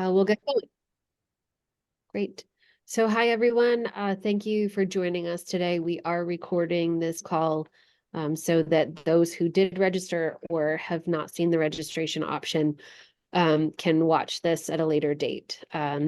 We'll get going. Great. So hi, everyone. Thank you for joining us today. We are recording this call so that those who did register or have not seen the registration option can watch this at a later date.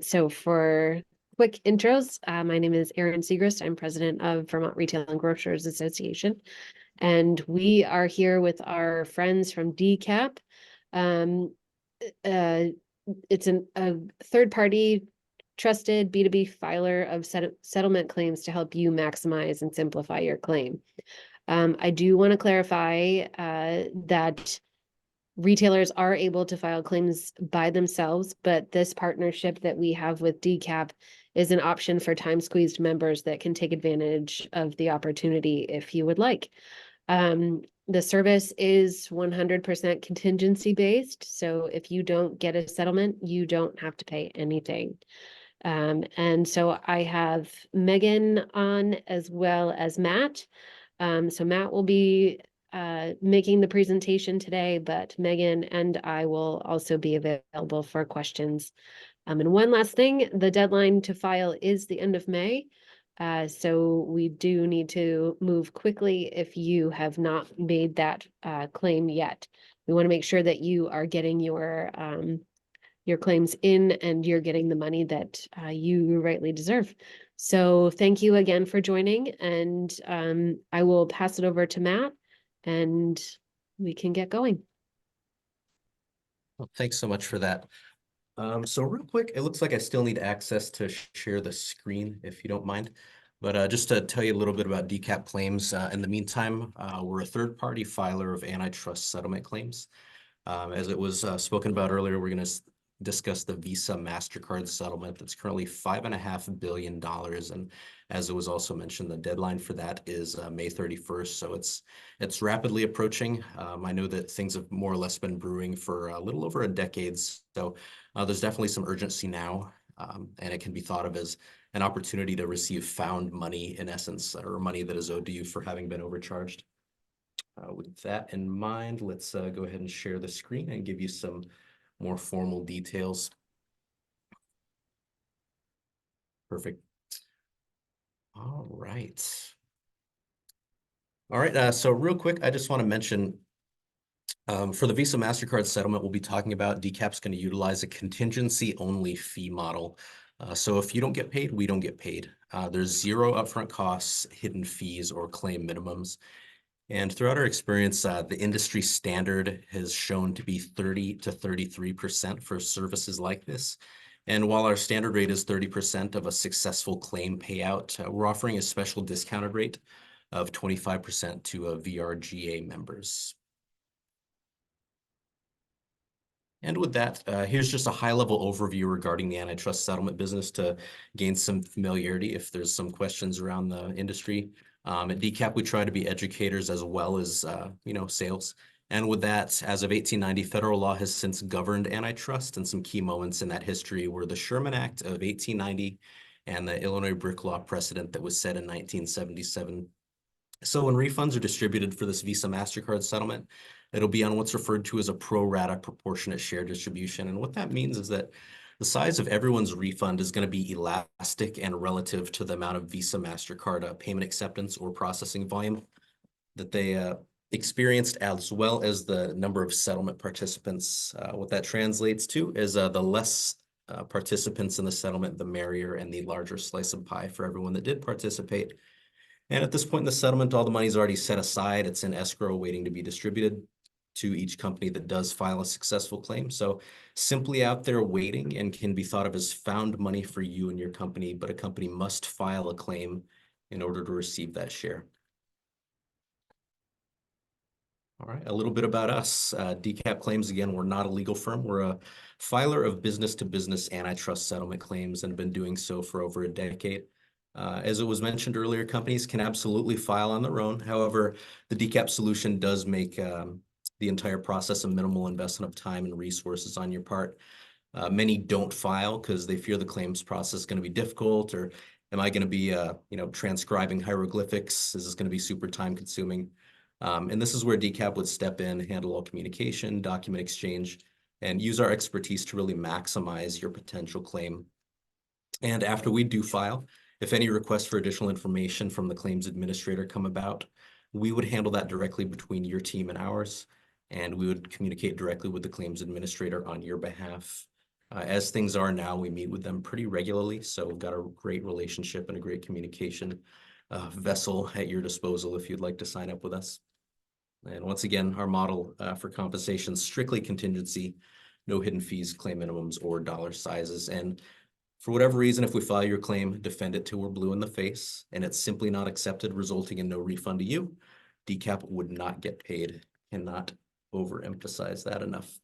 So for quick intros, my name is Erin Segrist. I'm president of Vermont Retail and Grocers Association. And we are here with our friends from DCap. It's a third-party trusted B2B filer of settlement claims to help you maximize and simplify your claim. I do want to clarify that retailers are able to file claims by themselves, but this partnership that we have with DCap is an option for time-squeezed members that can take advantage of the opportunity if you would like. The service is 100% contingency based. So if you don't get a settlement, you don't have to pay anything. And so I have Megan on as well as Matt. So Matt will be making the presentation today, but Megan and I will also be available for questions. And one last thing, the deadline to file is the end of May. So we do need to move quickly if you have not made that claim yet. We want to make sure that you are getting your claims in and you're getting the money that you rightly deserve. So thank you again for joining, and I will pass it over to Matt and we can get going. Well, thanks so much for that. So real quick, it looks like I still need access to share the screen, if you don't mind. But just to tell you a little bit about DCap claims, in the meantime, we're a third-party filer of antitrust settlement claims. As it was spoken about earlier, we're going to discuss the Visa Mastercard settlement that's currently $5.5 billion. And as it was also mentioned, the deadline for that is May 31st. So it's rapidly approaching. I know that things have more or less been brewing for a little over a decade. So there's definitely some urgency now. And it can be thought of as an opportunity to receive found money, in essence, or money that is owed to you for having been overcharged. With that in mind, let's go ahead and share the screen and give you some more formal details. Perfect. All right. All right, so real quick, I just want to mention for the Visa Mastercard settlement we'll be talking about, DCap's going to utilize a contingency-only fee model. So if you don't get paid, we don't get paid. There's zero upfront costs, hidden fees, or claim minimums. And throughout our experience, the industry standard has shown to be 30 to 33% for services like this. And while our standard rate is 30% of a successful claim payout, we're offering a special discounted rate of 25% to VRGA members. And with that, here's just a high-level overview regarding the antitrust settlement business to gain some familiarity if there's some questions around the industry. At DCap, we try to be educators as well as, sales. And with that, as of 1890, federal law has since governed antitrust, and some key moments in that history were the Sherman Act of 1890 and the Illinois Brick Law precedent that was set in 1977. So when refunds are distributed for this Visa Mastercard settlement, it'll be on what's referred to as a pro rata proportionate share distribution. And what that means is that the size of everyone's refund is going to be elastic and relative to the amount of Visa Mastercard payment acceptance or processing volume that they experienced, as well as the number of settlement participants. What that translates to is the less participants in the settlement, the merrier, and the larger slice of pie for everyone that did participate. And at this point in the settlement, all the money is already set aside. It's in escrow waiting to be distributed to each company that does file a successful claim. So simply out there waiting, and can be thought of as found money for you and your company, but a company must file a claim in order to receive that share. All right, a little bit about us. DCap Claims, again, we're not a legal firm. We're a filer of business-to-business antitrust settlement claims and have been doing so for over a decade. As it was mentioned earlier, companies can absolutely file on their own. However, the DCap solution does make the entire process a minimal investment of time and resources on your part. Many don't file because they fear the claims process is going to be difficult, or am I going to be transcribing hieroglyphics? Is this going to be super time consuming? And this is where DCap would step in, handle all communication, document exchange, and use our expertise to really maximize your potential claim. And after we do file, if any requests for additional information from the claims administrator come about, we would handle that directly between your team and ours, and we would communicate directly with the claims administrator on your behalf. As things are now, we meet with them pretty regularly, so we've got a great relationship and a great communication vessel at your disposal if you'd like to sign up with us. And once again, our model for compensation, strictly contingency, no hidden fees, claim minimums, or dollar sizes. And for whatever reason, if we file your claim, defend it till we're blue in the face, and it's simply not accepted, resulting in no refund to you, DCap would not get paid. Cannot overemphasize that enough.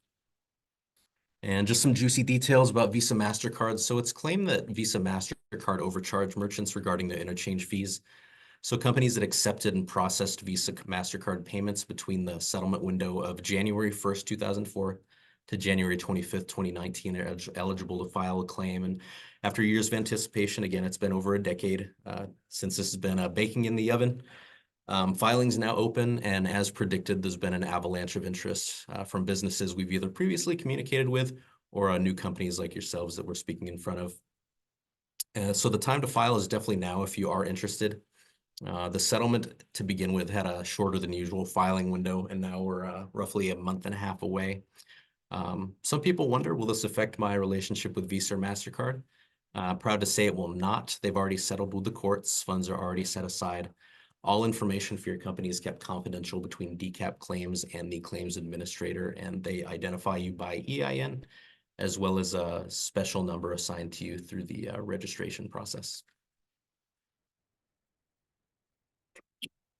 And just some juicy details about Visa Mastercard. So it's claimed that Visa Mastercard overcharged merchants regarding their interchange fees. So companies that accepted and processed Visa Mastercard payments between the settlement window of January 1st, 2004 to January 25th, 2019 are eligible to file a claim. And after years of anticipation, again, it's been over a decade since this has been baking in the oven. Filing's now open, and as predicted, there's been an avalanche of interest from businesses we've either previously communicated with or new companies like yourselves that we're speaking in front of. So the time to file is definitely now if you are interested. The settlement to begin with had a shorter than usual filing window, and now we're roughly a month and a half away. Some people wonder, will this affect my relationship with Visa or Mastercard? Proud to say it will not. They've already settled with the courts. Funds are already set aside. All information for your company is kept confidential between DCap claims and the claims administrator, and they identify you by EIN, as well as a special number assigned to you through the registration process.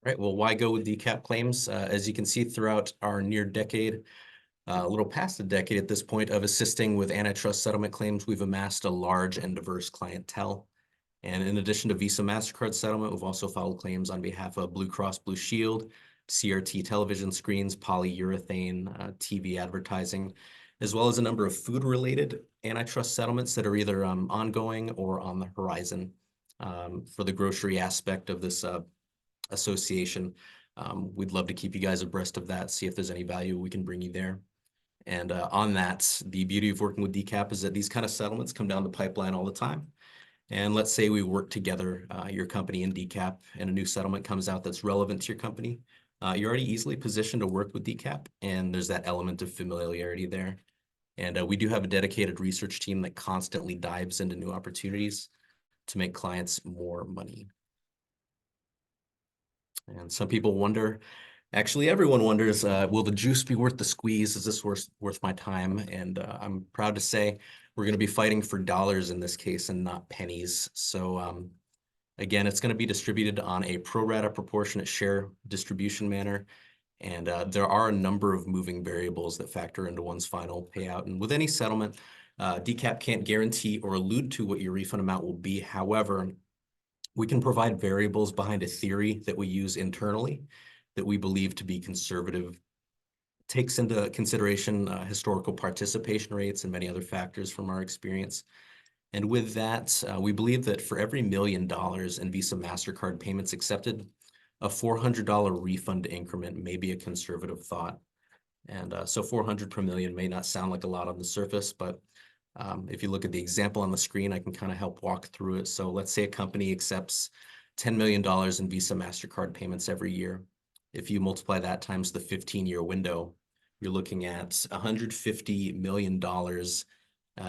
Right, well, why go with DCap claims? As you can see throughout our near decade, a little past a decade at this point of assisting with antitrust settlement claims, we've amassed a large and diverse clientele. And in addition to Visa Mastercard settlement, we've also filed claims on behalf of Blue Cross Blue Shield, CRT television screens, polyurethane, TV advertising, as well as a number of food-related antitrust settlements that are either ongoing or on the horizon. For the grocery aspect of this association, we'd love to keep you guys abreast of that, see if there's any value we can bring you there. And on that, the beauty of working with DCap is that these kind of settlements come down the pipeline all the time. And let's say we work together, your company and DCap, and a new settlement comes out that's relevant to your company. You're already easily positioned to work with DCap, and there's that element of familiarity there. And we do have a dedicated research team that constantly dives into new opportunities to make clients more money. And some people wonder, actually everyone wonders, will the juice be worth the squeeze? Is this worth my time? And I'm proud to say we're going to be fighting for dollars in this case and not pennies. So again, it's going to be distributed on a pro rata proportionate share distribution manner. And there are a number of moving variables that factor into one's final payout. And with any settlement, DCap can't guarantee or allude to what your refund amount will be. However, we can provide variables behind a theory that we use internally that we believe to be conservative, takes into consideration historical participation rates and many other factors from our experience. And with that, we believe that for every $1 million in Visa Mastercard payments accepted, a $400 refund increment may be a conservative thought. And so 400 per million may not sound like a lot on the surface, but if you look at the example on the screen, I can kind of help walk through it. So let's say a company accepts $10 million in Visa Mastercard payments every year. If you multiply that times the 15-year window, you're looking at $150 million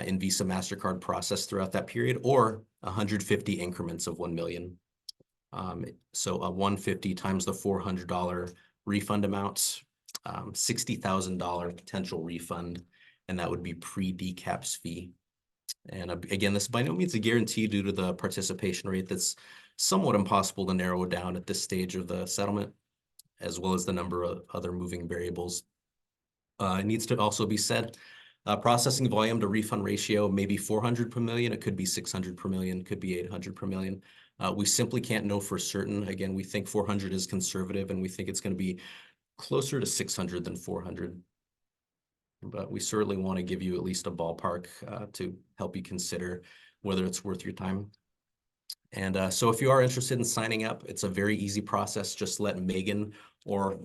in Visa Mastercard processed throughout that period, or 150 increments of 1 million. So a 150 times the $400 refund amount, $60,000 potential refund, and that would be pre-DCap's fee. And again, this by no means a guarantee due to the participation rate that's somewhat impossible to narrow down at this stage of the settlement, as well as the number of other moving variables. It needs to also be said, processing volume to refund ratio may be 400 per million, it could be 600 per million, could be 800 per million. We simply can't know for certain. Again, we think 400 is conservative, and we think it's going to be closer to 600 than 400. But we certainly want to give you at least a ballpark to help you consider whether it's worth your time. And so if you are interested in signing up, it's a very easy process. Just let Megan or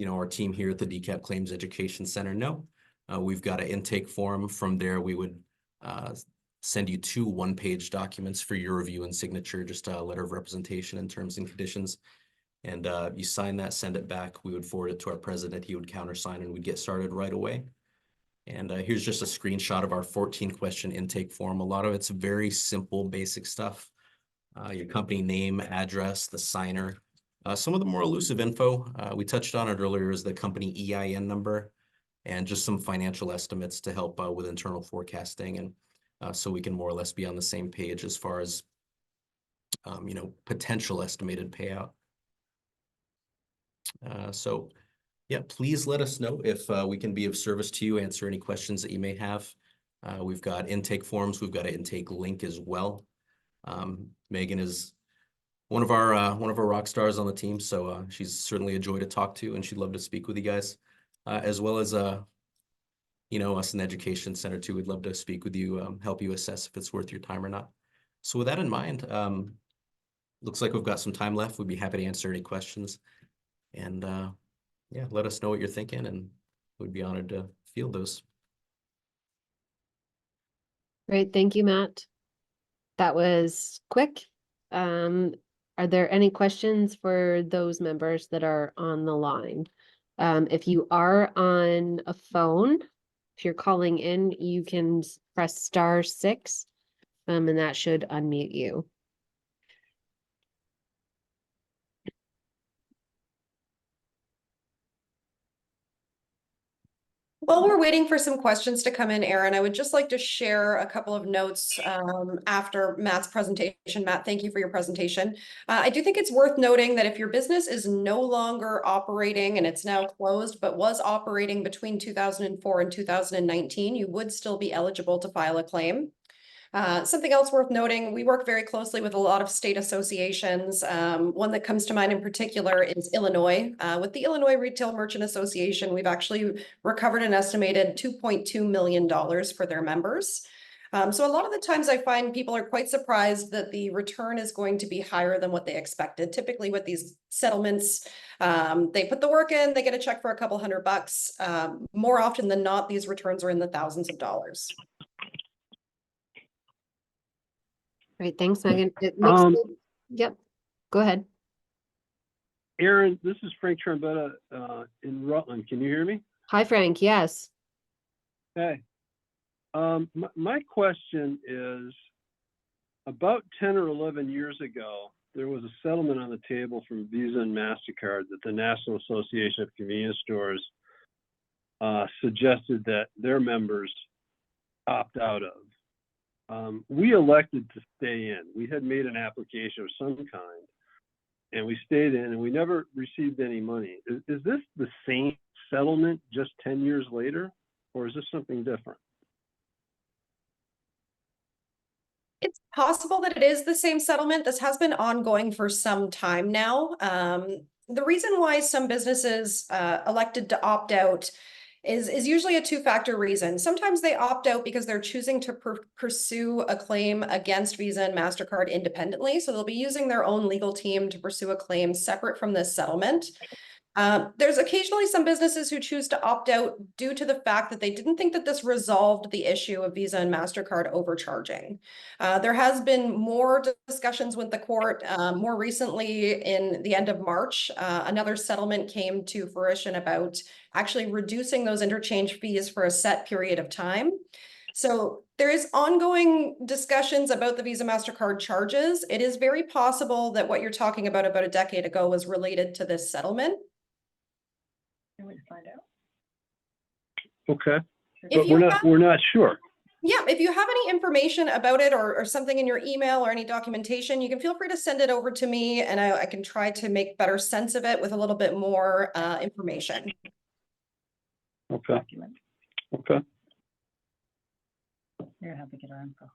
our team here at the DCap Claims Education Center know. We've got an intake form. From there, we would send you 2 one-page documents for your review and signature, just a letter of representation and terms and conditions. And you sign that, send it back. We would forward it to our president. He would countersign, and we'd get started right away. And here's just a screenshot of our 14-question intake form. A lot of it's very simple, basic stuff. Your company name, address, the signer. Some of the more elusive info, we touched on it earlier, is the company EIN number and just some financial estimates to help with internal forecasting, and so we can more or less be on the same page as far as potential estimated payout. So yeah, please let us know if we can be of service to you, answer any questions that you may have. We've got intake forms. We've got an intake link as well. Megan is one of our rock stars on the team, so she's certainly a joy to talk to, and she'd love to speak with you guys, as well as us in Education Center too. We'd love to speak with you, help you assess if it's worth your time or not. So with that in mind, looks like we've got some time left. We'd be happy to answer any questions, and yeah, let us know what you're thinking, and we'd be honored to field those. Great, thank you, Matt. That was quick. Are there any questions for those members that are on the line? If you are on a phone, if you're calling in, you can press *6, and that should unmute you. While we're waiting for some questions to come in, Aaron, I would just like to share a couple of notes after Matt's presentation. Matt, thank you for your presentation. I do think it's worth noting that if your business is no longer operating and it's now closed, but was operating between 2004 and 2019, you would still be eligible to file a claim. Something else worth noting, we work very closely with a lot of state associations. One that comes to mind in particular is Illinois. With the Illinois Retail Merchant Association, we've actually recovered an estimated $2.2 million for their members. So a lot of the times I find people are quite surprised that the return is going to be higher than what they expected. Typically with these settlements, they put the work in, they get a check for a couple $100. More often than not, these returns are in the thousands of dollars. Great, thanks, Megan. It makes yep, go ahead. Aaron, this is Frank Trombetta in Rutland. Can you hear me? Hi, Frank. Yes. Hey. My question is, about 10 or 11 years ago, there was a settlement on the table from Visa and Mastercard that the National Association of Convenience Stores suggested that their members opt out of. We elected to stay in. We had made an application of some kind, and we stayed in, and we never received any money. Is this the same settlement just 10 years later, or is this something different? It's possible that it is the same settlement. This has been ongoing for some time now. The reason why some businesses elected to opt out is usually a two-factor reason. Sometimes they opt out because they're choosing to pursue a claim against Visa and Mastercard independently. So they'll be using their own legal team to pursue a claim separate from this settlement. There's occasionally some businesses who choose to opt out due to the fact that they didn't think that this resolved the issue of Visa and Mastercard overcharging. There has been more discussions with the court. More recently, in the end of March, another settlement came to fruition about actually reducing those interchange fees for a set period of time. So there is ongoing discussions about the Visa MasterCard charges. It is very possible that what you're talking about a decade ago was related to this settlement. Can we find out? Okay, but we're not sure. Yeah, if you have any information about it or something in your email or any documentation, you can feel free to send it over to me, and I can try to make better sense of it with a little bit more information. Okay. Document. Okay. You're gonna have to get our info.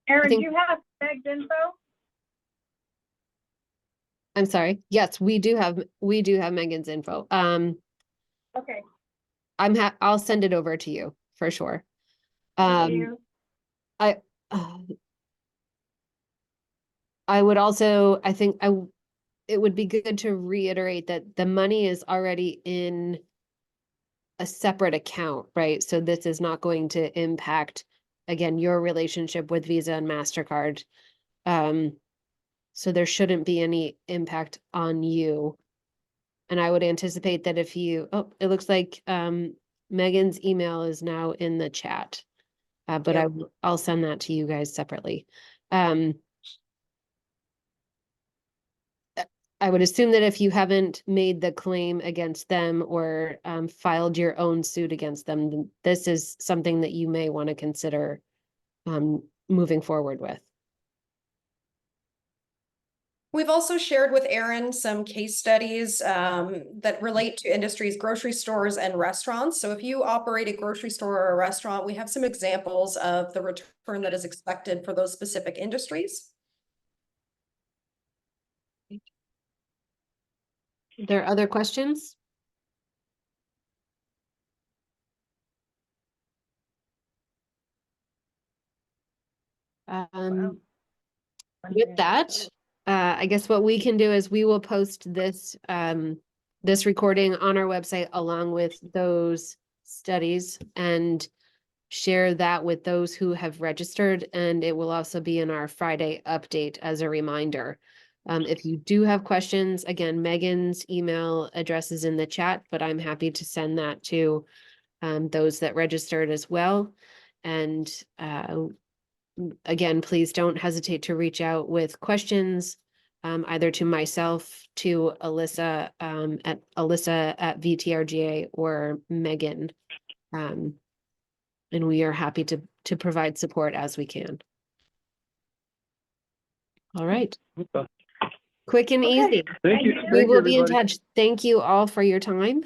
Aaron, do you have Meg's info? I'm sorry. Yes, we do have Megan's info. Okay. I'll send it over to you for sure. Thank you. I would also, I think it would be good to reiterate that the money is already in a separate account, right? So this is not going to impact, again, your relationship with Visa and MasterCard. So there shouldn't be any impact on you. And I would anticipate that if you, oh, it looks like Megan's email is now in the chat. But Yep. I'll send that to you guys separately. I would assume that if you haven't made the claim against them or filed your own suit against them, then this is something that you may want to consider moving forward with. We've also shared with Aaron some case studies that relate to industries, grocery stores and restaurants. So if you operate a grocery store or a restaurant, we have some examples of the return that is expected for those specific industries. There are other questions? With that, I guess what we can do is we will post this this recording on our website along with those studies and share that with those who have registered, and it will also be in our Friday update as a reminder. If you do have questions, again, Megan's email address is in the chat, but I'm happy to send that to those that registered as well. And again, please don't hesitate to reach out with questions, either to myself, to Alyssa, at VTRGA or Megan. And we are happy to provide support as we can. All right. Okay. Quick and Okay. easy. Thank you. We Thank you, will be in everybody. touch. Thank you all for your time.